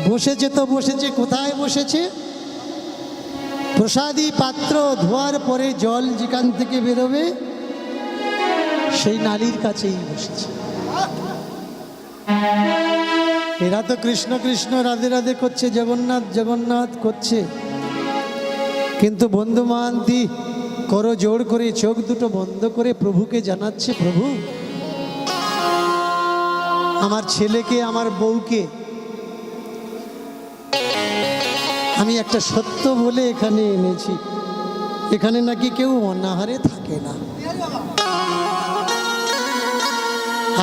বসেছে তো বসেছে, কোথায় বসেছে? প্রসাদী পাত্র ধোয়ার পরে জল যেখান থেকে বেরোবে সেই নালীর কাছেই বসেছে। এরা তো কৃষ্ণ কৃষ্ণ রাধে রাধে করছে, জগন্নাথ জগন্নাথ করছে, কিন্তু বন্ধু মহান্তি করো জোর করে চোখ দুটো বন্ধ করে প্রভুকে জানাচ্ছে, প্রভু আমার ছেলেকে আমার বউকে আমি একটা সত্য বলে এখানে এনেছি, এখানে নাকি কেউ অনাহারে থাকে না।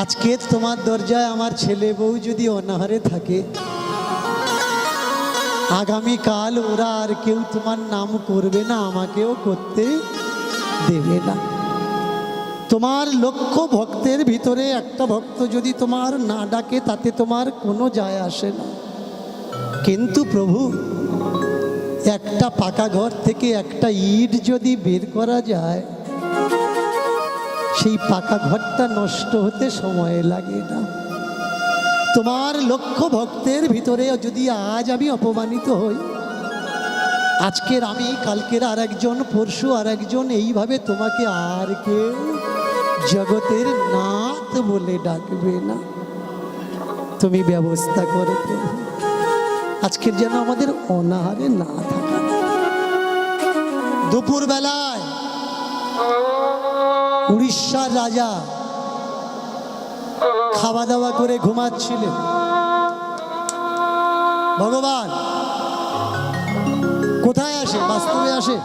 আজকে তোমার দরজায় আমার ছেলে বউ যদি অনাহারে থাকে, আগামীকাল ওরা আর কেউ তোমার নাম করবে না, আমাকেও করতে দেবে না। তোমার লক্ষ ভক্তের ভিতরে একটা ভক্ত যদি তোমার না ডাকে তাতে তোমার কোনো যায় আসে না, কিন্তু প্রভু একটা পাকা ঘর থেকে একটা ইট যদি বের করা যায়, সেই পাকা ঘরটা নষ্ট হতে সময় লাগে না। তোমার লক্ষ ভক্তের ভিতরে যদি আজ আমি অপমানিত হই, আজকের আমি কালকের আর একজন, পরশু আর একজন, এইভাবে তোমাকে আর কেউ জগতের নাথ বলে ডাকবে না। তুমি ব্যবস্থা করো প্রভু, আজকের যেন আমাদের অনাহারে না থাকা। দুপুর বেলায় উড়িষ্যার রাজা খাওয়া দাওয়া করে ঘুমাচ্ছিলেন। ভগবান কোথায় আসে? বাস্তবে আসে?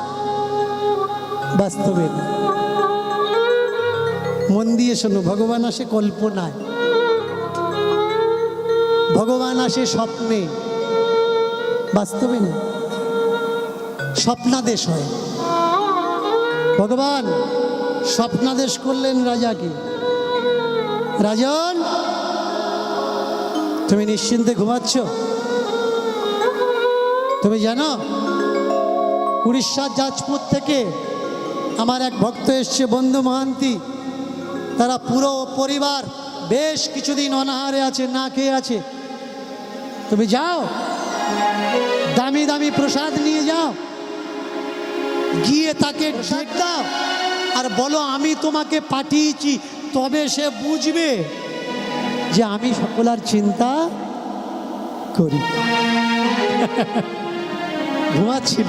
বাস্তবে না। মন দিয়ে শোনো, ভগবান আসে কল্পনায়, ভগবান আসে স্বপ্নে, বাস্তবে না। স্বপ্নাদেশ হয়। ভগবান স্বপ্নাদেশ করলেন রাজাকে, রাজন তুমি নিশ্চিন্তে ঘুমাচ্ছ? তুমি জানো উড়িষ্যার যাজপুর থেকে আমার এক ভক্ত এসছে, বন্ধু মহান্তি, তারা পুরো পরিবার বেশ কিছুদিন অনাহারে আছে, না খেয়ে আছে। তুমি যাও, দামি দামি প্রসাদ নিয়ে যাও, গিয়ে তাকে ডাক দাও আর বলো আমি তোমাকে পাঠিয়েছি, তবে সে বুঝবে যে আমি সকলার চিন্তা করি। ঘুমাচ্ছিল,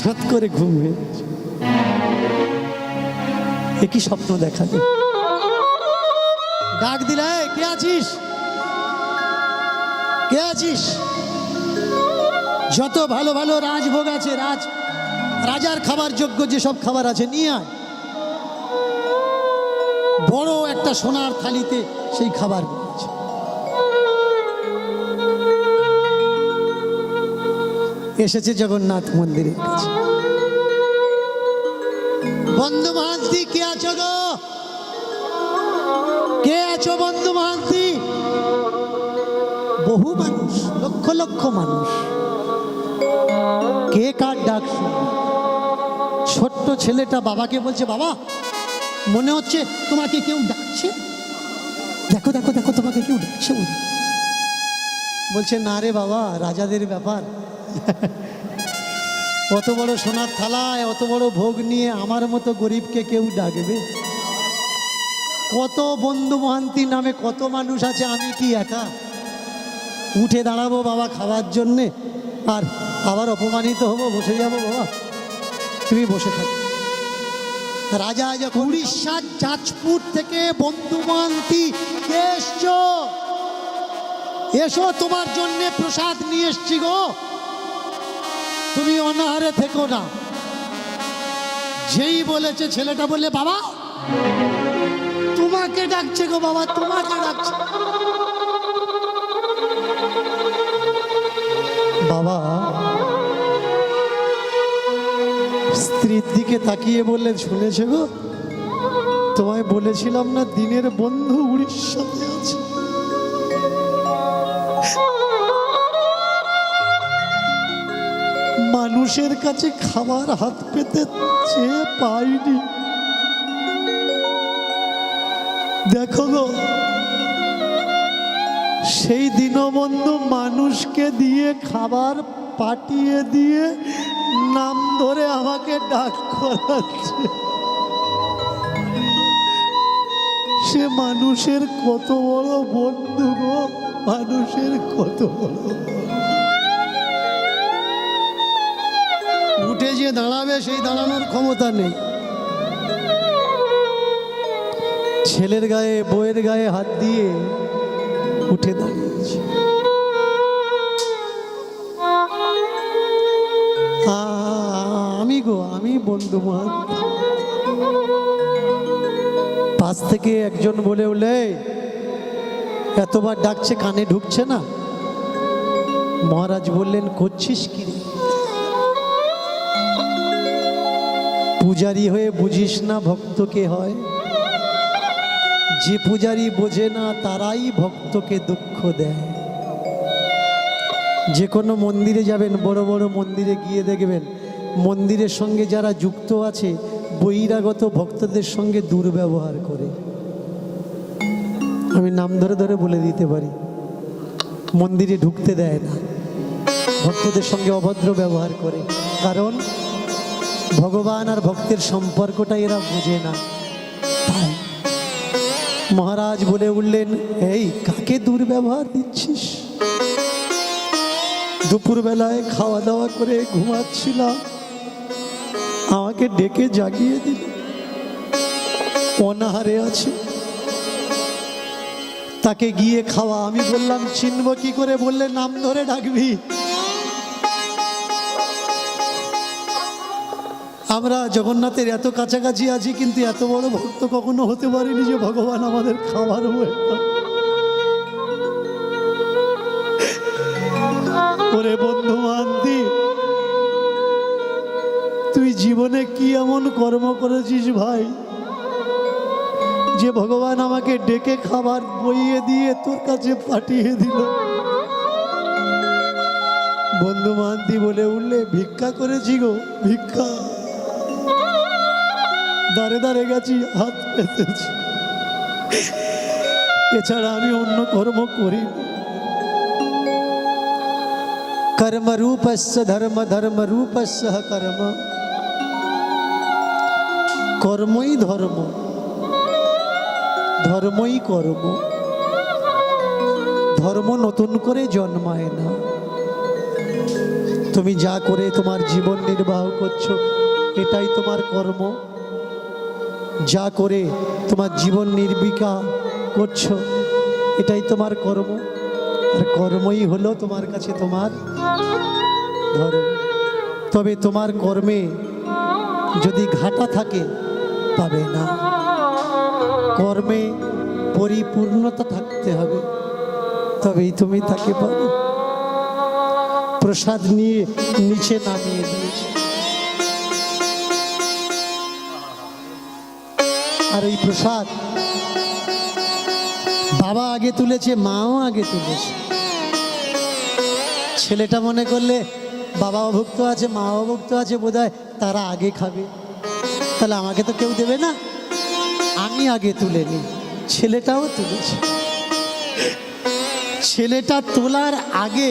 ঝট করে ঘুম হয়ে গেছে। একই স্বপ্ন দেখা যায়। ডাক দিলে, কে আছিস? কে আছিস? যত ভালো ভালো রাজভোগ আছে, রাজার খাবার যোগ্য যেসব খাবার আছে নিয়ে আয়। বড় একটা সোনার থালিতে সেই খাবার আছে। এসেছে জগন্নাথ মন্দিরের কাছে। বন্ধু মহান্তি, কে আছো গো? কে আছো বন্ধু মহান্তি? বহু মানুষ, লক্ষ লক্ষ মানুষ, কে কার ডাক শুনে। ছোট্ট ছেলেটা বাবাকে বলছে, বাবা মনে হচ্ছে তোমাকে কেউ ডাকছে, দেখো দেখো দেখো তোমাকে কেউ ডাকছে। বলছে না রে বাবা, রাজাদের ব্যাপার, অত বড় সোনার থালায় অত বড় ভোগ নিয়ে আমার মতো গরিবকে কেউ ডাকবে? কত বন্ধু মহান্তি নামে কত মানুষ আছে, আমি কি একা উঠে দাঁড়াবো বাবা খাওয়ার জন্যে আর আবার অপমানিত হবো, বসে যাবো? বাবা তুমি বসে থাকো। রাজা যখন উড়িষ্যার যাজপুর থেকে, বন্ধু মহান্তি এসছো, এসো তোমার জন্য প্রসাদ নিয়ে এসছি গো, তুমি অনাহারে থেকো না। যেই বলেছে ছেলেটা বললে, বাবা তোমাকে ডাকছে গো, বাবা তোমাকে ডাকছে। বাবা স্ত্রীর দিকে তাকিয়ে বললেন, শুনেছে গো, তোমায় বলেছিলাম না দিনের বন্ধু উড়িষ্যাতে আছে। মানুষের কাছে খাবার হাত পেতে চেয়ে পাইনি, দেখো গো সেই দীনবন্ধু মানুষকে দিয়ে খাবার পাঠিয়ে দিয়ে নাম ধরে আমাকে ডাক করাচ্ছে। সে মানুষের কত বড় বন্ধু গো, মানুষের কত বড়। উঠে যে দাঁড়াবে সেই দাঁড়ানোর ক্ষমতা নেই। ছেলের গায়ে বউয়ের গায়ে হাত দিয়ে উঠে দাঁড়িয়েছে। আমি বন্ধু মহান। পাশ থেকে একজন বলে উঠলে, এতবার ডাকছে কানে ঢুকছে না? মহারাজ বললেন, করছিস কি রে? পূজারি হয়ে বুঝিস না ভক্তকে হয়? যে পূজারি বোঝে না তারাই ভক্তকে দুঃখ দেয়। যে কোনো মন্দিরে যাবেন, বড় বড় মন্দিরে গিয়ে দেখবেন মন্দিরের সঙ্গে যারা যুক্ত আছে বহিরাগত ভক্তদের সঙ্গে দুর্ব্যবহার করে। আমি নাম ধরে ধরে বলে দিতে পারি, মন্দিরে ঢুকতে দেয় না, ভক্তদের সঙ্গে অভদ্র ব্যবহার করে। কারণ ভগবান আর ভক্তের সম্পর্কটা এরা বোঝে না। তাই মহারাজ বলে উঠলেন, এই কাকে দুর্ব্যবহার দিচ্ছিস? দুপুরবেলায় খাওয়া দাওয়া করে ঘুমাচ্ছিলাম, আমাকে ডেকে জাগিয়ে দিল, অনাহারে আছে, তাকে গিয়ে খাওয়া। আমি বললাম, চিনব কি করে? বললে, নাম ধরে ডাকবি। আমরা জগন্নাথের এত কাছাকাছি আছি, কিন্তু এত বড় ভক্ত কখনো হতে পারিনি যে ভগবান আমাদের খাবার হয়ে। ওরে বন্ধু মান্তি, তুই জীবনে কি এমন কর্ম করেছিস ভাই, যে ভগবান আমাকে ডেকে খাবার বইয়ে দিয়ে তোর কাছে পাঠিয়ে দিল? বন্ধু মান্তি বলে উঠলে, ভিক্ষা করেছি গো, ভিক্ষা। দাঁড়ে দাঁড়ে গেছি, হাত পেতেছি, এছাড়া আমি অন্য কর্ম করি। কর্ম রূপস্য ধর্ম, ধর্ম রূপস্য কর্ম। কর্মই ধর্ম, ধর্মই কর্ম। ধর্ম নতুন করে জন্মায় না। তুমি যা করে তোমার জীবন নির্বাহ করছো, এটাই তোমার কর্ম। যা করে তোমার জীবন নির্বিকার করছো, এটাই তোমার কর্ম। আর কর্মই হলো তোমার কাছে তোমার ধর্ম। তবে তোমার কর্মে যদি ঘাটা থাকে, পাবে না। কর্মে পরিপূর্ণতা থাকতে হবে, তবেই তুমি তাকে পাবে। প্রসাদ নিয়ে নিচে নামিয়ে দিয়েছে, আর এই প্রসাদ বাবা আগে তুলেছে, মাও আগে তুলেছে। ছেলেটা মনে করলে বাবাও ভুক্ত আছে, মাও ভুক্ত আছে, বোধহয় তারা আগে খাবে, তাহলে আমাকে তো কেউ দেবে না, আমি আগে তুলে নিই। ছেলেটাও তুলেছে। ছেলেটা তোলার আগে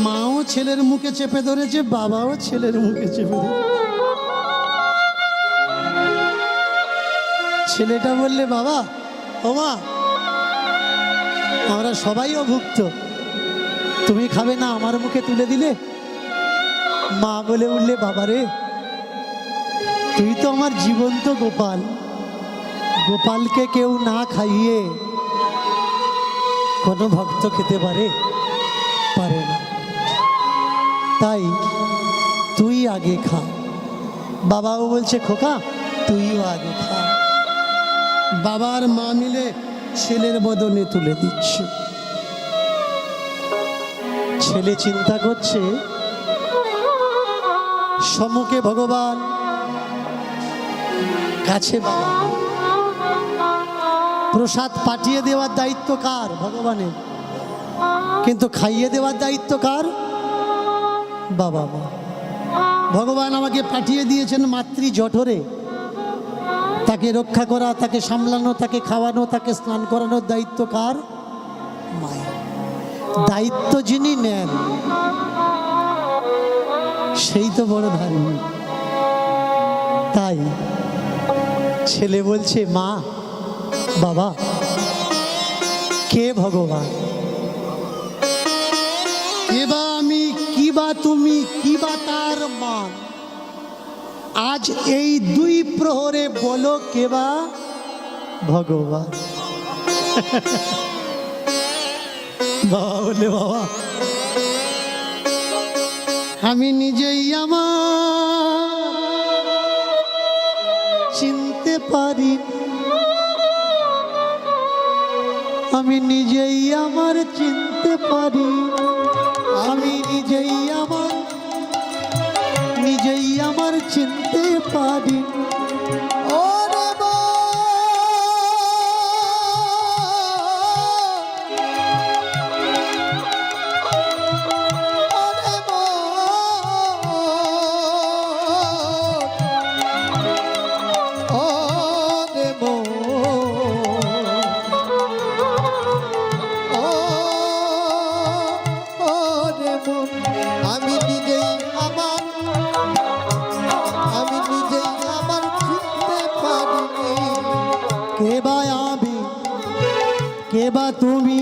মাও ছেলের মুখে চেপে ধরেছে, বাবাও ছেলের মুখে চেপে ধরেছে। ছেলেটা বললে, বাবা, ও মা, আমরা সবাই অভুক্ত, তুমি খাবে না, আমার মুখে তুলে দিলে। মা বলে উঠলে, বাবা রে, তুই তো আমার জীবন্ত গোপাল, গোপালকে কেউ না খাইয়ে কোনো ভক্ত খেতে পারে না, তাই তুই আগে খা। বাবাও বলছে, খোকা তুইও আগে খা। বাবার মা মিলে ছেলের বদনে তুলে দিচ্ছে। ছেলে চিন্তা করছে, সম্মুখে ভগবান, কাছে বাবা। প্রসাদ পাঠিয়ে দেওয়ার দায়িত্ব কার? ভগবানের। কিন্তু খাইয়ে দেওয়ার দায়িত্ব কার? বাবা মা। ভগবান আমাকে পাঠিয়ে দিয়েছেন মাতৃ জঠরে, তাকে রক্ষা করা, তাকে সামলানো, তাকে খাওয়ানো, তাকে স্নান করানোর দায়িত্ব কার? মায়ের। দায়িত্ব যিনি নেন সেই তো বড় ধার্মিক। তাই ছেলে বলছে, মা বাবা, কে ভগবান? কে বা আমি, কি বা তুমি, কি বা তার মান? আজ এই দুই প্রহরে বলো কে বা ভগবান? বাবা বলে, বাবা আমি নিজেই আমার চিনতে পারি, আমি নিজেই আমার চিনতে পারি, আমি নিজেই আমার চিনতে পারি। ওরে আমি নিজেই আমার চিনতে পারিনি। কে বা আমি, কে বা তুমি,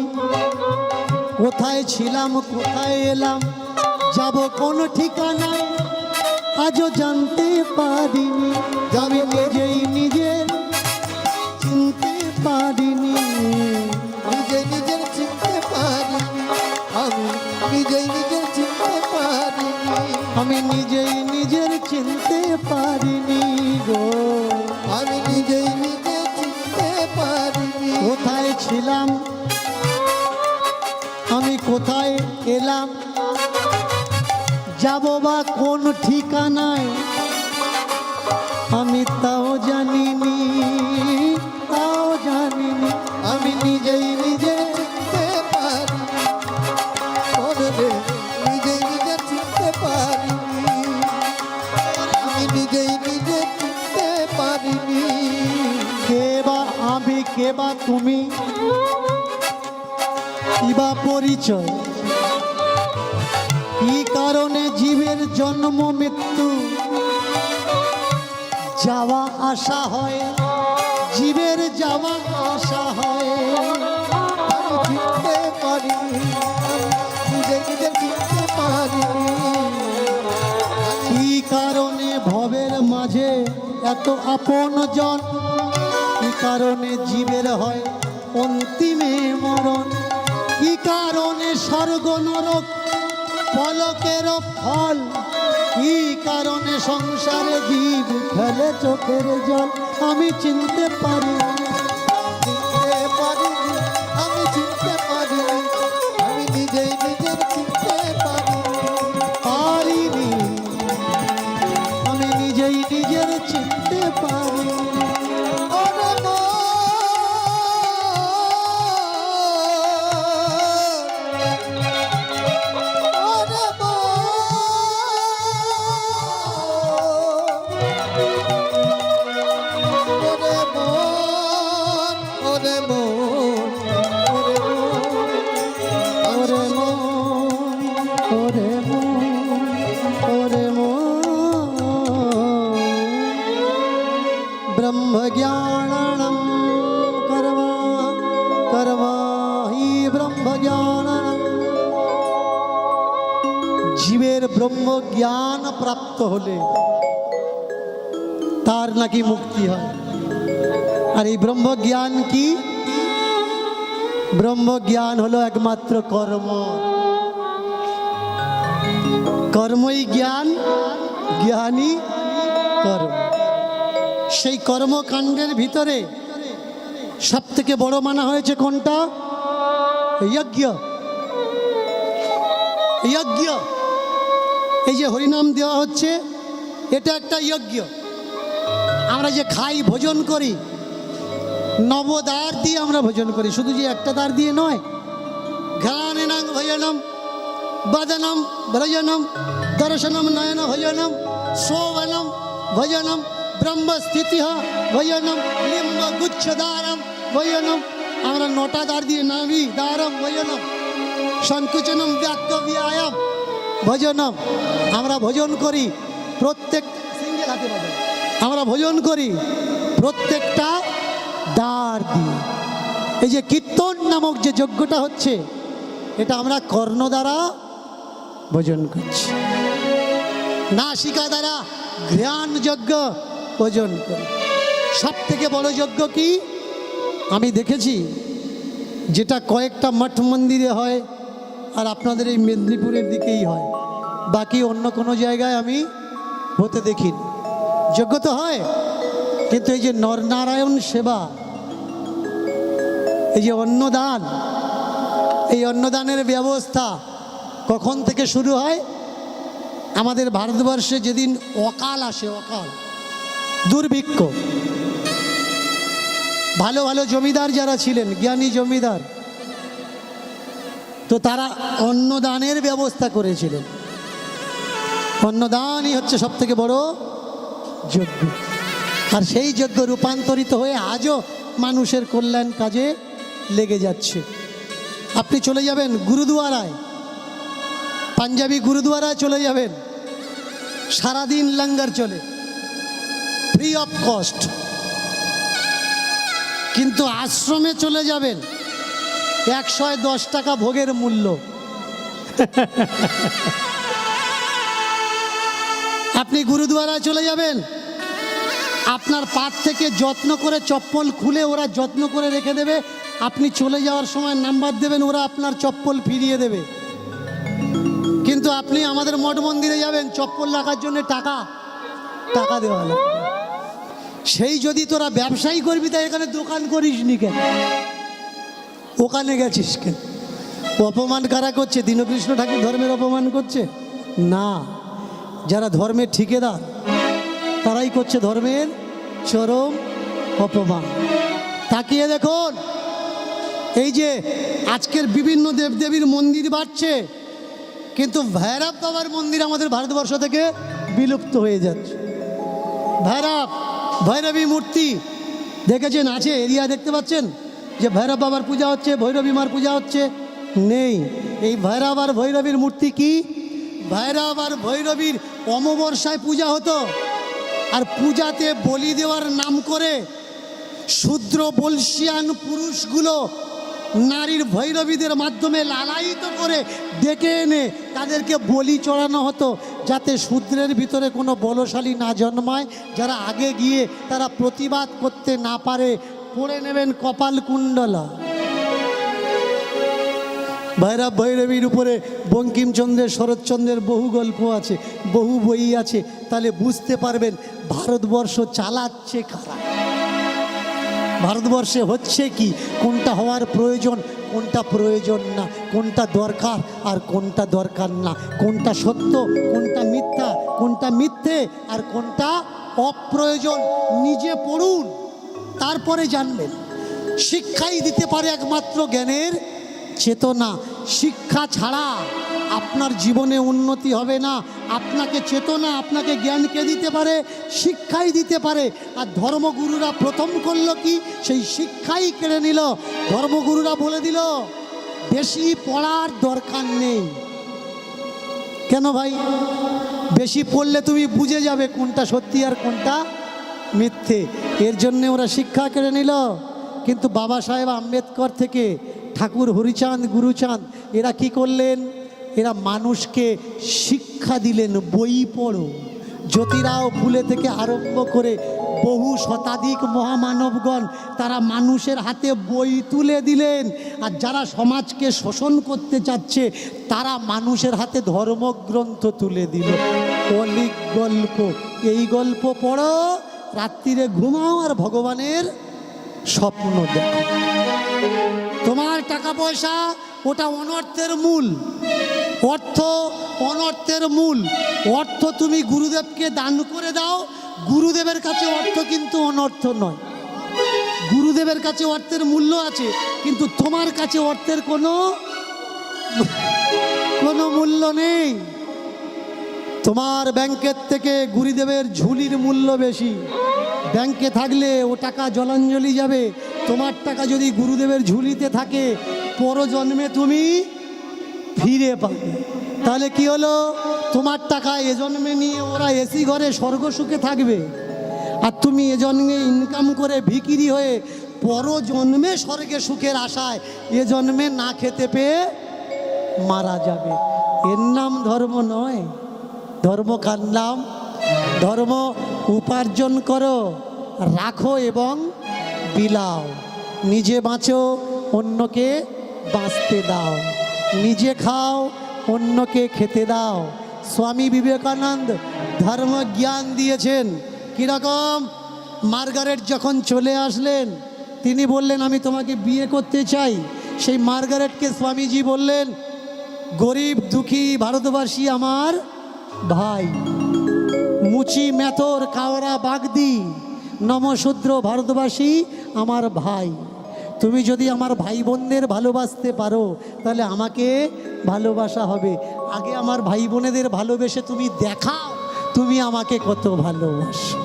কোথায় ছিলাম কোথায় এলাম, যাব কোন ঠিকানায় আজও জানতে পারিনি, আমি নিজেই নিজের চিনতে পারিনি, নিজের চিনতে পারিনি, আমি নিজেই নিজের চিনতে পারিনি, আমি নিজেই নিজের চিনতে পারিনি গো, আমি নিজেই নিজে চিনতে পারিনি। কোথায় ছিলাম আমি কোথায় এলাম, যাব বা কোন ঠিকানায় আমি তাও জানিনি, আমি নিজেই নিজে চিনতে পারিনি, ওরে নিজেই নিজে চিনতে পারিনি, আমি নিজেই নিজে চিনতে পারিনি। কে বা আমি, কে বা তুমি, কি বা পরিচয়, কি কারণে জীবের জন্ম মৃত্যু, যাওয়া আসা হয়, জীবের যাওয়া আসা হয়, আমি চিনতে পারিনি, নিজে নিজে চিনতে পারিনি। কি কারণে ভবের মাঝে এত আপন জন, কি কারণে জীবের হয় অন্তিমে মরণ, কি কারণে স্বর্গ নরক পলকের ফল, কি কারণে সংসারে জীব ফেলে চোখের জল, আমি চিনতে পারি, চিনতে পারিনি, আমি চিনতে পারিনি, আমি নিজেই নিজের চিনতে পারিনি, আমি নিজেই নিজের চিনতে পারিনি। ওরে মন, ওরে মন, ওরে মন, ওরে মন, ওরে মন, ওরে মন, ব্রহ্ম জ্ঞানম করবা, করবা হি ব্রহ্ম জ্ঞানম। জীবের ব্রহ্ম জ্ঞান প্রাপ্ত হলে তার নাকি মুক্তি হয়। আর এই ব্রহ্ম জ্ঞান কি? ব্রহ্ম জ্ঞান হলো একমাত্র কর্ম, কর্মই জ্ঞান, জ্ঞানী কর্ম। সেই কর্মকাণ্ডের ভিতরে সব থেকে বড় মানা হয়েছে কোনটা? যজ্ঞ। যজ্ঞ, এই যে হরিনাম দেওয়া হচ্ছে, এটা একটা যজ্ঞ। আমরা যে খাই, ভোজন করি, নবদ্বার দিয়ে আমরা ভোজন করি, শুধু যে একটা দ্বার দিয়ে নয়। ঘ্রাণেনাং ভজনম, বদনম ভ্রজনম, দর্শনম নয়ন ভজনম, শোভনম ভজনম, ব্রহ্মস্থিতি ভজনম, লিম্ব গুচ্ছ দ্বারম ভজনম। আমরা 9টা দ্বার দিয়ে নামি দ্বারম ভজনম। সংকুচনম ব্যাক্য বিয়ায়াম ভোজনম। আমরা ভোজন করি প্রত্যেক সিঙ্গেল হাতে বাজাও। আমরা ভোজন করি প্রত্যেকটা দ্বার দিয়ে। এই যে কীর্তন নামক যে যজ্ঞটা হচ্ছে, এটা আমরা কর্ণ দ্বারা ভোজন করছি, নাসিকা দ্বারা ঘ্রাণ যজ্ঞ ভোজন করি। সব থেকে বড় যজ্ঞ কি আমি দেখেছি, যেটা কয়েকটা মঠ মন্দিরে হয় আর আপনাদের এই মেদিনীপুরের দিকেই হয়, বাকি অন্য কোনো জায়গায় আমি হতে দেখিনি। যজ্ঞ তো হয়, কিন্তু এই যে নরনারায়ণ সেবা, এই যে অন্নদান, এই অন্নদানের ব্যবস্থা কখন থেকে শুরু হয়? আমাদের ভারতবর্ষে যেদিন অকাল আসে, অকাল দুর্ভিক্ষ, ভালো ভালো জমিদার যারা ছিলেন, জ্ঞানী জমিদার, তো তারা অন্নদানের ব্যবস্থা করেছিলেন। অন্নদানই হচ্ছে সব থেকে বড় যজ্ঞ। আর সেই যজ্ঞ রূপান্তরিত হয়ে আজও মানুষের কল্যাণ কাজে লেগে যাচ্ছে। আপনি চলে যাবেন গুরুদুয়ারায়, পাঞ্জাবি গুরুদুয়ারায় চলে যাবেন, সারাদিন লঙ্গর চলে, ফ্রি অফ কস্ট। কিন্তু আশ্রমে চলে যাবেন, 110 টাকা ভোগের মূল্য। আপনি গুরুদুয়ারায় চলে যাবেন, আপনার পাত থেকে যত্ন করে চপ্পল খুলে ওরা যত্ন করে রেখে দেবে, আপনি চলে যাওয়ার সময় নাম্বার দেবেন, ওরা আপনার চপ্পল ফিরিয়ে দেবে। কিন্তু আপনি আমাদের মঠ মন্দিরে যাবেন, চপ্পল রাখার জন্য টাকা দেওয়া লাগবে। সেই যদি তোরা ব্যবসায়ী করবি, তাই এখানে দোকান করিস নি কেন, ওখানে গেছিস কেন? অপমান কারা করছে? দীনকৃষ্ণ ঠাকুর ধর্মের অপমান করছে না, যারা ধর্মের ঠিকাদার তারাই করছে ধর্মের চরম অপমান। তাকিয়ে দেখুন, এই যে আজকের বিভিন্ন দেবদেবীর মন্দির বাড়ছে, কিন্তু ভৈরব বাবার মন্দির আমাদের ভারতবর্ষ থেকে বিলুপ্ত হয়ে যাচ্ছে। ভৈরবী মূর্তি দেখেছেন? আছে এরিয়া দেখতে পাচ্ছেন যে ভৈরব বাবার পূজা হচ্ছে, ভৈরবী মার পূজা হচ্ছে? নেই। এই ভৈরব আর ভৈরবীর মূর্তি কি? ভৈরব আর ভৈরবীর অমাবস্যায় পূজা হতো, আর পূজাতে বলি দেওয়ার নাম করে শূদ্র বলশিয়ান পুরুষগুলো নারীর ভৈরবীদের মাধ্যমে লালায়িত করে ডেকে এনে তাদেরকে বলি চড়ানো হতো, যাতে শূদ্রের ভিতরে কোনো বলশালী না জন্মায়, যারা আগে গিয়ে তারা প্রতিবাদ করতে না পারে। পড়ে নেবেন কপাল কুণ্ডলা। ভৈরব ভৈরবীর উপরে বঙ্কিমচন্দ্রের, শরৎচন্দ্রের বহু গল্প আছে, বহু বই আছে, তাহলে বুঝতে পারবেন ভারতবর্ষ চালাচ্ছে কারা, ভারতবর্ষে হচ্ছে কি, কোনটা হওয়ার প্রয়োজন, কোনটা প্রয়োজন না, কোনটা দরকার আর কোনটা দরকার না, কোনটা সত্য, কোনটা মিথ্যা, কোনটা মিথ্যে আর কোনটা অপ্রয়োজন। নিজে পড়ুন, তারপরে জানবেন। শিক্ষাই দিতে পারে একমাত্র জ্ঞানের চেতনা। শিক্ষা ছাড়া আপনার জীবনে উন্নতি হবে না। আপনাকে চেতনা, আপনাকে জ্ঞানকে দিতে পারে, শিক্ষাই দিতে পারে। আর ধর্মগুরুরা প্রথম করলো কি? সেই শিক্ষাই কেড়ে নিল। ধর্মগুরুরা বলে দিল বেশি পড়ার দরকার নেই। কেন ভাই? বেশি পড়লে তুমি বুঝে যাবে কোনটা সত্যি আর কোনটা মিথ্যে। এর জন্যে ওরা শিক্ষা কেড়ে নিল। কিন্তু বাবা সাহেব আম্বেদকর থেকে ঠাকুর হরিচাঁদ, গুরুচাঁদ, এরা কি করলেন? এরা মানুষকে শিক্ষা দিলেন, বই পড়ো। জ্যোতিরাও ফুলে থেকে আরম্ভ করে বহু শতাধিক মহামানবগণ তারা মানুষের হাতে বই তুলে দিলেন। আর যারা সমাজকে শোষণ করতে চাচ্ছে তারা মানুষের হাতে ধর্মগ্রন্থ তুলে দিল। অলিক গল্প, এই গল্প পড়ো, রাত্রিরে ঘুমাও আর ভগবানের স্বপ্ন দেখো। তোমার টাকা পয়সা ওটা অনর্থের মূল, অর্থ অনর্থের মূল। অর্থ তুমি গুরুদেবকে দান করে দাও, গুরুদেবের কাছে অর্থ কিন্তু অনর্থ নয়। গুরুদেবের কাছে অর্থের মূল্য আছে, কিন্তু তোমার কাছে অর্থের কোনো মূল্য নেই। তোমার ব্যাংকের থেকে গুরুদেবের ঝুলির মূল্য বেশি। ব্যাংকে থাকলে ও টাকা জলাঞ্জলি যাবে, তোমার টাকা যদি গুরুদেবের ঝুলিতে থাকে পরজন্মে তুমি ফিরে পাবে। তাহলে কি হলো, তোমার টাকা এ জন্মে নিয়ে ওরা এসি ঘরে স্বর্গ সুখে থাকবে, আর তুমি এ জন্মে ইনকাম করে ভিখিরি হয়ে পর জন্মে স্বর্গে সুখের আশায় এ জন্মে না খেতে পেয়ে মারা যাবে। এর নাম ধর্ম নয়। ধর্ম কার নাম? ধর্ম উপার্জন করো, রাখো এবং বিলাও। নিজে বাঁচো, অন্যকে বাঁচতে দাও। নিজে খাও, অন্যকে খেতে দাও। স্বামী বিবেকানন্দ ধর্ম জ্ঞান দিয়েছেন কীরকম? মার্গারেট যখন চলে আসলেন, তিনি বললেন আমি তোমাকে বিয়ে করতে চাই। সেই মার্গারেটকে স্বামীজি বললেন, গরিব দুঃখী ভারতবাসী আমার ভাই, মুচি মেথর কাওড়া বাগদি নমশূদ্র ভারতবাসী আমার ভাই। তুমি যদি আমার ভাই বোনদের ভালোবাসতে পারো তাহলে আমাকে ভালোবাসা হবে। আগে আমার ভাই বোনেদের ভালোবেসে তুমি দেখাও তুমি আমাকে কত ভালোবাসো।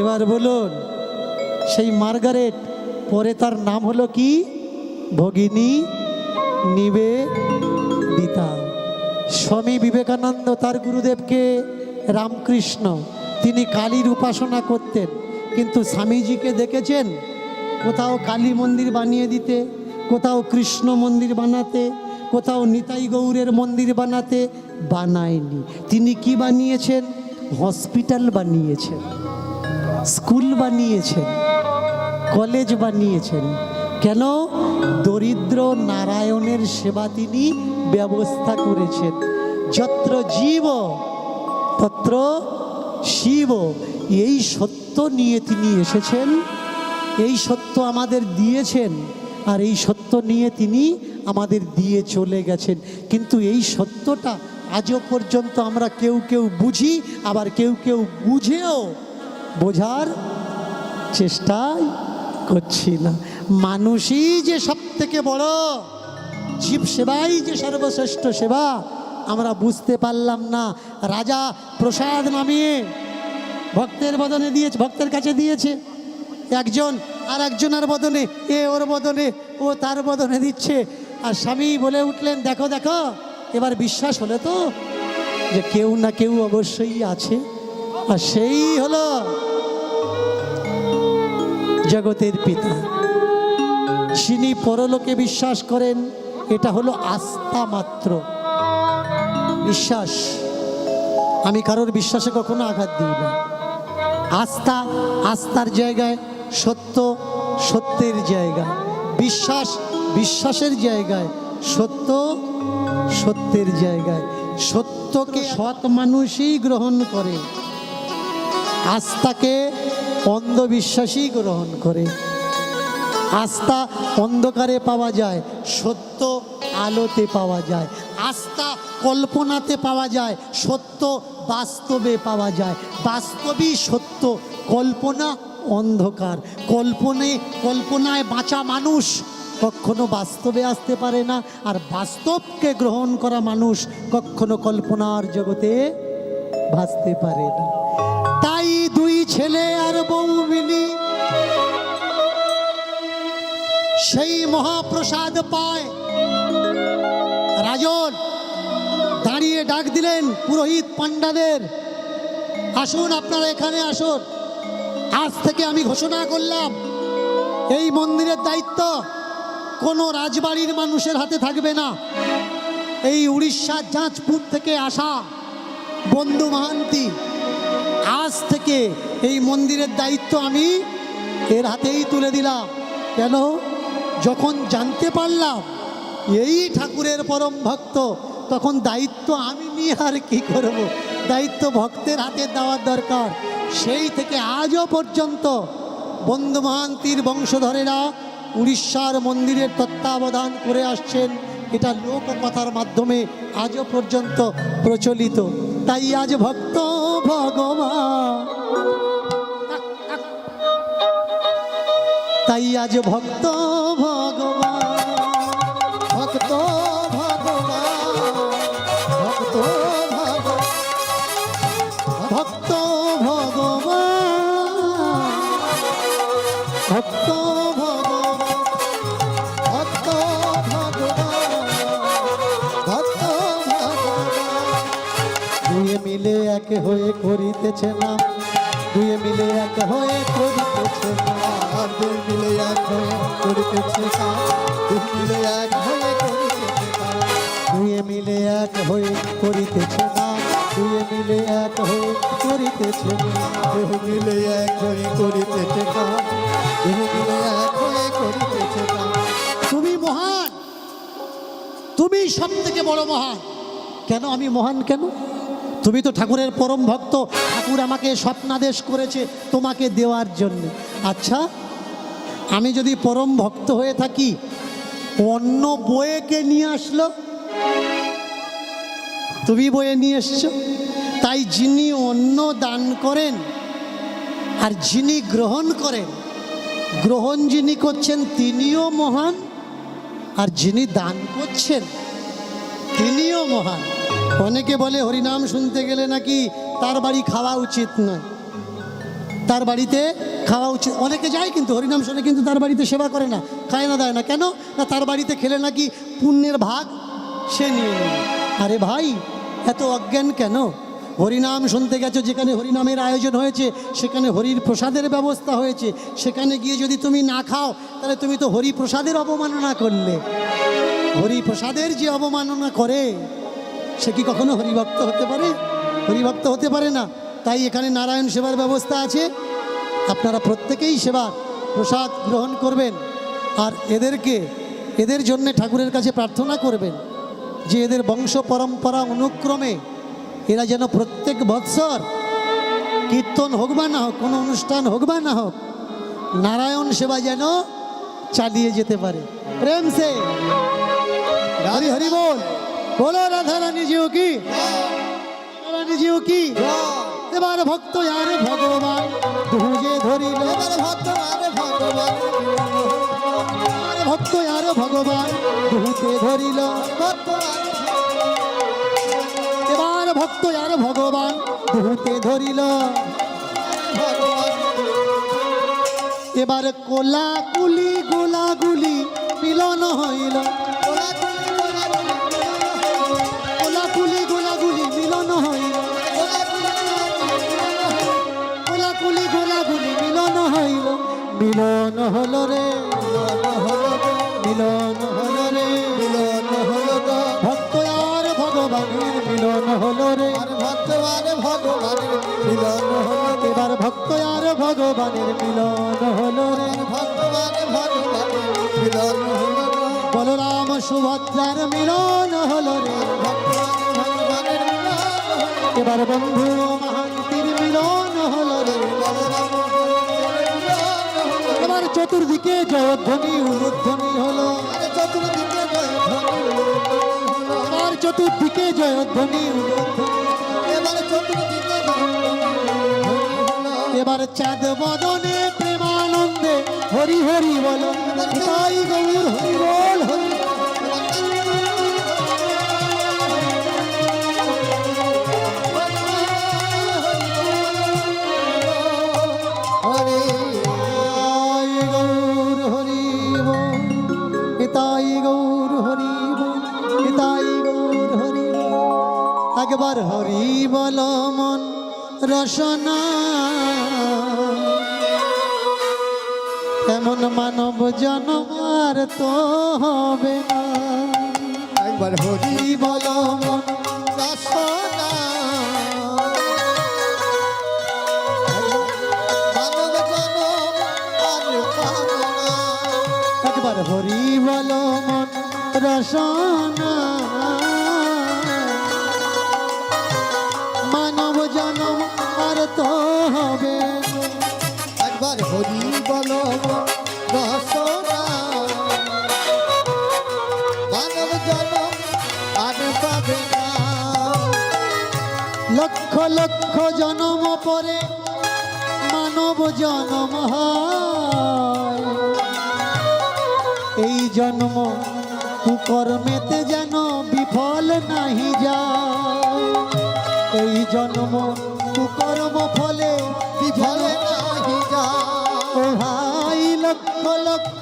এবার বলুন, সেই মার্গারেট পরে তার নাম হলো কি? ভগিনী নিবেদিতা। স্বামী বিবেকানন্দ তার গুরুদেবকে রামকৃষ্ণ, তিনি কালীর উপাসনা করতেন, কিন্তু স্বামীজিকে দেখেছেন কোথাও কালী মন্দির বানিয়ে দিতে, কোথাও কৃষ্ণ মন্দির বানাতে, কোথাও নিতাই গৌরের মন্দির বানাতে বানায়নি। তিনি কি বানিয়েছেন? হসপিটাল বানিয়েছেন, স্কুল বানিয়েছেন, কলেজ বানিয়েছেন। কেন? দরিদ্র নারায়ণের সেবা তিনি ব্যবস্থা করেছেন। যত্র জীব তত্র শিব, এই সত্য নিয়ে তিনি এসেছেন, এই সত্য আমাদের দিয়েছেন, আর এই সত্য নিয়ে তিনি আমাদের দিয়ে চলে গেছেন। কিন্তু এই সত্যটা আজও পর্যন্ত আমরা কেউ কেউ বুঝি, আবার কেউ কেউ বুঝেও বোঝার চেষ্টাই করছি না। মানুষই যে সব থেকে বড়, জীব সেবাই যে সর্বশ্রেষ্ঠ সেবা, আমরা বুঝতে পারলাম না। রাজা প্রসাদ নামিয়ে ভক্তের বদনে দিয়েছে, ভক্তের কাছে দিয়েছে। একজন আর একজনের বদনে, এ ওর বদনে, ও তার বদনে দিচ্ছে। আর স্বামী বলে উঠলেন, দেখো দেখো, এবার বিশ্বাস হলো তো যে কেউ না কেউ অবশ্যই আছে, আর সেই হলো জগতের পিতা। যিনি পরলোকে বিশ্বাস করেন, এটা হলো আস্থা মাত্র, বিশ্বাস। আমি কারোর বিশ্বাসে কখনো আঘাত দিই না। আস্থা আস্থার জায়গায়, সত্য সত্যের জায়গায়, বিশ্বাস বিশ্বাসের জায়গায়, সত্য সত্যের জায়গায়। সত্যকে সৎ মানুষই গ্রহণ করে, আস্থাকে অন্ধবিশ্বাসী গ্রহণ করে। আস্থা অন্ধকারে পাওয়া যায়, সত্য আলোতে পাওয়া যায়। আস্থা কল্পনাতে পাওয়া যায়, সত্য বাস্তবে পাওয়া যায়। বাস্তবই সত্য, কল্পনা অন্ধকার। কল্পনায় বাঁচা মানুষ কখনো বাস্তবে আসতে পারে না, আর বাস্তবকে গ্রহণ করা মানুষ কখনো কল্পনার জগতে ভাসতে পারে না। তাই দুই ছেলে আর বউ মিলি সেই মহাপ্রসাদ পায়। রাজন দাঁড়িয়ে ডাক দিলেন পুরোহিত পাণ্ডাদের, আসুন আপনারা এখানে আসুন। আজ থেকে আমি ঘোষণা করলাম, এই মন্দিরের দায়িত্ব কোনো রাজবাড়ির মানুষের হাতে থাকবে না। এই উড়িষ্যার জাঁজপুর থেকে আসা বন্ধু মহান্তি, আজ থেকে এই মন্দিরের দায়িত্ব আমি এর হাতেই তুলে দিলাম। কেন? যখন জানতে পারলাম এই ঠাকুরের পরম ভক্ত, তখন দায়িত্ব আমি নিয়ে আর কি করব, দায়িত্ব ভক্তের হাতে দেওয়ার দরকার। সেই থেকে আজও পর্যন্ত বন্ধু মহান্তির বংশধরেরা উড়িষ্যার মন্দিরের তত্ত্বাবধান করে আসছেন। এটা লোককথার মাধ্যমে আজও পর্যন্ত প্রচলিত। তাই আজ ভক্ত ভগবান, তাই আজ ভক্ত ভগবান, ভক্ত ভগবান, ভক্ত ভগবান, ভক্ত ভগবান, ভক্ত ভগবান, ভক্ত ভগবান, মিলে এক হয়ে করিতেছে নাম, দুয়ে মিলে এক হয়ে করিতেছে নাম। আর দুই মিলে এক হয়ে করিতেছে কাম, দুই মিলে এক হয়ে করিতেছে কাম। দুয়ে মিলে এক হয়ে করিতেছে নাম, দুয়ে মিলে এক হয়ে করিতেছে নাম। দুই মিলে এক হয়ে করিতেছে কাম, দুই মিলে এক হয়ে করিতেছে কাম। তুমি মহান, তুমি সব থেকে বড় মহান। কেন আমি মহান কেন? তুমি তো ঠাকুরের পরম ভক্ত, ঠাকুর আমাকে স্বপ্নাদেশ করেছে তোমাকে দেওয়ার জন্য। আচ্ছা, আমি যদি পরম ভক্ত হয়ে থাকি, অন্য বয়ে কে নিয়ে আসলো? তুমি বয়ে নিয়ে এসছো। তাই যিনি অন্ন দান করেন আর যিনি গ্রহণ করেন, গ্রহণ যিনি করছেন তিনিও মহান, আর যিনি দান করছেন তিনিও মহান। অনেকে বলে হরিনাম শুনতে গেলে নাকি তার বাড়ি খাওয়া উচিত নয়, তার বাড়িতে খাওয়া উচিত। অনেকে যায় কিন্তু হরিনাম শুনে, কিন্তু তার বাড়িতে সেবা করে না, খায় না, দেয় না। কেন না? তার বাড়িতে খেলে নাকি পুণ্যের ভাগ সে নিয়ে নেবে। আরে ভাই, এত অজ্ঞান কেন? হরিনাম শুনতে গেছো, যেখানে হরিনামের আয়োজন হয়েছে সেখানে হরির প্রসাদের ব্যবস্থা হয়েছে, সেখানে গিয়ে যদি তুমি না খাও তাহলে তুমি তো হরি প্রসাদের অবমাননা করলে। হরি প্রসাদের যে অবমাননা করে সে কি কখনো হরিভক্ত হতে পারে? হরিভক্ত হতে পারে না। তাই এখানে নারায়ণ সেবার ব্যবস্থা আছে, আপনারা প্রত্যেকেই সেবা প্রসাদ গ্রহণ করবেন। আর এদের জন্য ঠাকুরের কাছে প্রার্থনা করবেন যে এদের বংশ পরম্পরা অনুক্রমে এরা যেন প্রত্যেক বৎসর কীর্তন হোক বা না হোক, কোনো অনুষ্ঠান হোক বা না হোক, নারায়ণ সেবা যেন চালিয়ে যেতে পারে। প্রেম সে হরি হরি বল, বলো রাধা রানী জিও কি, রানী জিও কি। এবার ভক্ত আর ভগবান দুজে ধরিল, এবার ভক্ত আরে ভগবান, ভক্ত আর ভগবান দুতে ধরিল। ভক্ত আরে এবার ভক্ত আর ভগবান দুতে ধরিল। ভগবান। এবার কোলাকুলি গোলাগুলি মিলন হইল, কোলাকুলি গোলাগুলি মিলন হইল, কোলাকুলি গোলাগুলি মিলন হইল। মিলন হলো রে, মিলন হলো রে, মিলন হলো গো, ভক্ত আর ভগবানের মিলন হলো রে। আর ভক্ত আরে ভগবানের মিলন হলো, এবার ভক্ত আর ভগবানের মিলন হলো রে। ভক্ত আরে ভগবানের মিলন হলো গো, বলরাম সুভদ্রার মিলন হলো রে। ভক্ত আরে ভগবানের মিলন হলো, এবার বন্ধু মহান্তির মিলন হলো রে। বলরাম মিলন হলো, এবার চতুর্দিকে জয়ধ্বনি উলুধ্বনি হলো, আরে চতুর্দিকে জয় ধ্বনি হলো, এবার চতুর্দিকে জয়ধ্বনি উলুধ্বনি। এবার চতুর্দিকে জয় হলো, এবার চাঁদ বদনে প্রেমানন্দে হরি হরি বল, তাই গৌর হরি বল হরি। হরে তাই গৌর হরি বল, তাই গৌর হরি বল, তাই গৌর হরি বল। একবার হরি বল মন রসনা, এমন মানব জনম আর তো হবে না। একবার হরি হরি বল মন রসনা, মানব জনম আর পাবে না। একবার হরি বল মন রসনা, মানব জনম আর তো হবে না। একবার হরি বল রসনা, মানব জনম আর পাবে না। লক্ষ লক্ষ জনম পরে মানব জনম হয়, এই জন্ম কুকর্মেতে যেন বিফল নাহি যায়। এই জন্ম কুকর্ম ফলে বিফলে নাহি যায়। ও ভাই, লক্ষ লক্ষ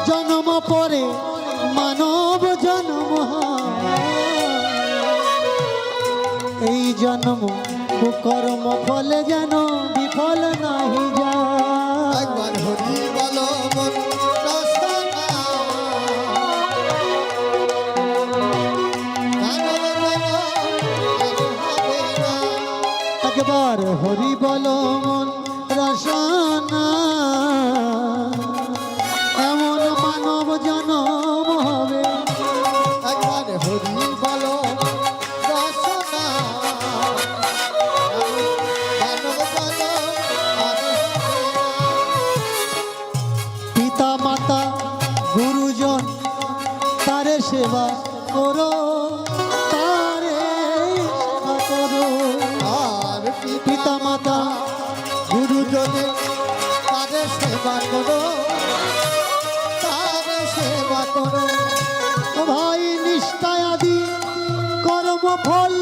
জন্ম পরে মানব জন্ম হয়, এই জন্ম কুকর্ম ফলে যেন বিফল নাহি যায়। একবার হরি বলো মন রসনা মানব হবে না। একবার হরি বল মন রসনা এমন মানব জনম হবে। একবার হরি বলো রসনা মানব বলো আর হবে না। পিতা মাতা গুরুজন তারে সেবা করো, তারে সেবা করো। আর পিতা মাতা গুরুজনের তাদের সেবা করো, তাদের সেবা করো। ও ভাই নিষ্ঠায় আদি কর্মফল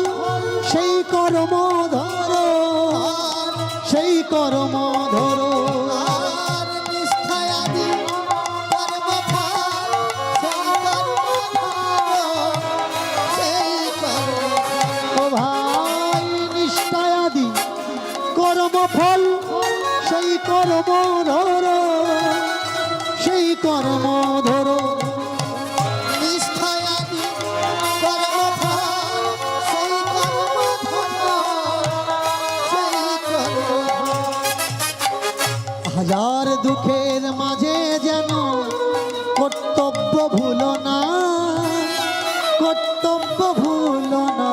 সেই কর্ম ধরো, আর সেই কর্ম ধরো। আর নিষ্ঠায় আদি কর্মফল সেই কর্মফল, সেই কর্মফল। ও ভাই নিষ্ঠায় আদি কর্মফল সেই কর্ম ধরো, সেই কর্ম ধরো। নিষ্ঠায় আদি কর্মফল সেই কর্মফল, সেই কর্মফল। হাজার দুঃখের মাঝে যেন কর্তব্য ভুলো না, কর্তব্য ভুলো না।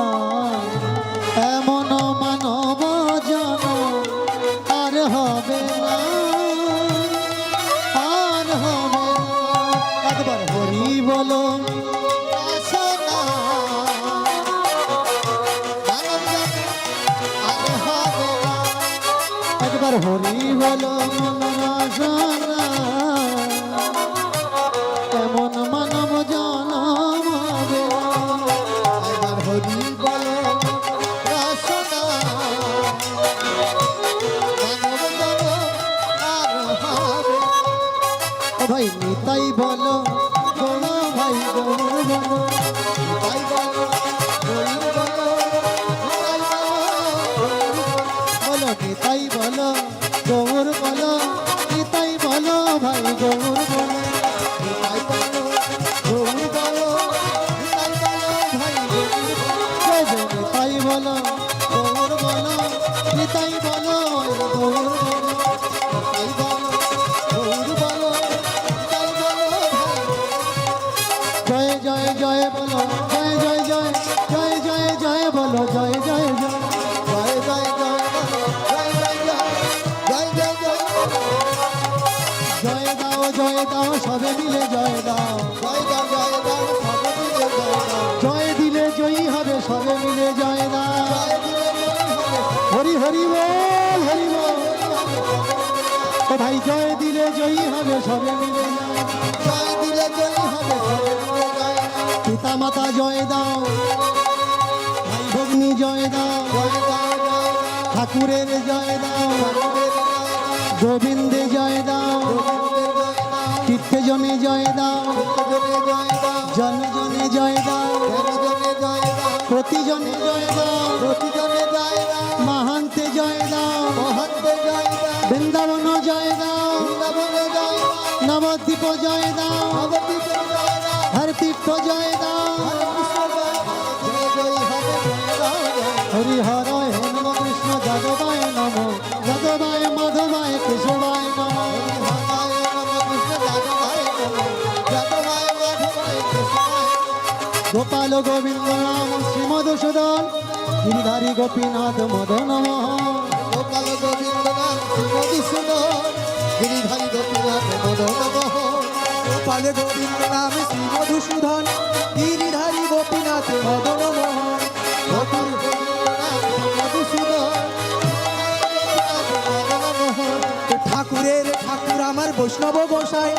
এমন মানব জন আর হবে না, আর হবে না। একবার হরি বলো রসনা মানব জাতি আর হবে না। একবার হরি বলো রসনা এমন মানব জনম হবে না। একবার হরি বলো রসনা মানব জাতি আর হবে না। ও ভাই নিতাই বলো গৌর ভাই গৌর বলো। তাই বলো হরি বলো, তাই বলো বলো নিতাই বলো গৌর বলো, নিতাই বলো ভাই গৌর বলো। তাই বলো হরি বলো, তাই বলো ভাই হরি বলো। জয় জয় নিতাই বলো গৌর বলো, নিতাই বলো গৌর বলো। তাই বলো হরি বলো, তাই বলো ভাই। জয় জয় জয় বলো, জয় জয় জয়, জয় জয় জয় বলো, জয় জয় জয়। জয় জয় জয় বলো, জয় জয় জয়, জয় জয় জয় বলো। জয় দাও সবে মিলে জয় দাও। জয় দাও জয় দাও সবে মিলে জয় দাও। জয় দিলে জয়ী হবে সবে মিলে জয় দাও। জয় দিলে জয় হবে, হরি হরি বল, হরি বল। ও ভাই জয় দিলে জয়ী হবে সবে মিলে জয় দাও। জয় দিলে জয় হবে সবে মিলে জয় দাও। পিতা মাতা জয় দাও, ভাই ভগ্নী জয় দাও, জয় দাও জয় দাও, ঠাকুরের জয় দাও, ঠাকুরের জয় দাও, গোবিন্দে জয় দাও, গোবিন্দের জয় দাও, তীর্থজনে জয় দাও, ভক্তজনে জয় দাও, জনজনে জয় দাও, জ্ঞানীজনে জয় দাও, প্রতিজনে জয় দাও, প্রতিজনে জয় দাও, মাহান্তে জয় দাও, মহান্তে জয় দাও, বৃন্দাবন জয় দাও, বৃন্দাবনে জয় দাও, নবদ্বীপ জয় দাও, নবদ্বীপে জয় দাও, হর তীর্থ জয় দাও। হরে কৃষ্ণ জয় দাও, জয় জয় হবে বৃন্দাবন জয়। হরি হর হে নম কৃষ্ণ যাদবায় নম, যাদবায় মাধবায় কেশবায় নম। হরিহরায় নমঃ কৃষ্ণ যাদবায় নমঃ, যাদবায় মাধবায় কৃষ্ণায়। গোপাল গোবিন্দ রাম শ্রীমধুসূদন গিরিধারী গোপীনাথ মদন মোহন। গোপাল গোবিন্দ নাম শ্রীমধুসূদন, গিরিধারী গোপীনাথ মদন মোহন। গোপাল গোবিন্দ নাম শ্রী মধুসূদন, গিরিধারী গোপীনাথ মদন মোহন। গোপাল গোবিন্দ নাম শ্রীমধুসূদন, গিরিধারী গোপীনাথ মদন মোহন। ঠাকুরের ঠাকুর আমার বৈষ্ণব গোসাই,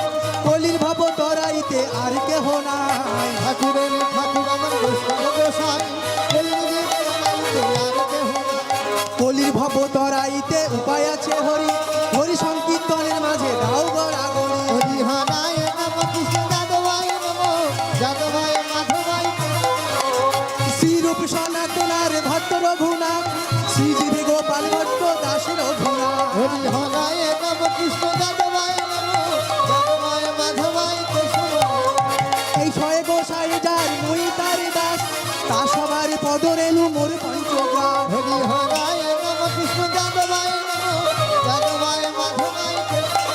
কলির ভাব তরাইতে আর কেহ নাই। ঠাকুরের ঠাকুর আমার বৈষ্ণব গোসাই, কলিযুগে প্রণামীতে আর কেহ নাই। কলির ভাব তরাইতে উপায় আছে হরি, হরি সংকীর্তনের মাঝে দাও গড়াগড়ি। হরিহরায় নমঃ কৃষ্ণ যাদবায় নমঃ, যাদবায় মাধবায় শ্রীরূপ সনাতনার ভট্ট রঘুনাথ শ্রীজীবী গোপাল ভট্ট দাসের রঘুনাথ হরি হরায় নম কৃষ্ণ যাদবায় নম যাদবায় মাধবায় কেশব এই ছয় গোসাই যার মুই তার দাস তা সবার পদরেণু মোর পঞ্চগ্রাম হরি হরায় নম কৃষ্ণ যাদবায় নম যাদবায় মাধবায় কেশব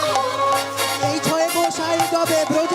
এই ছয় গোসাই তবে ব্রজ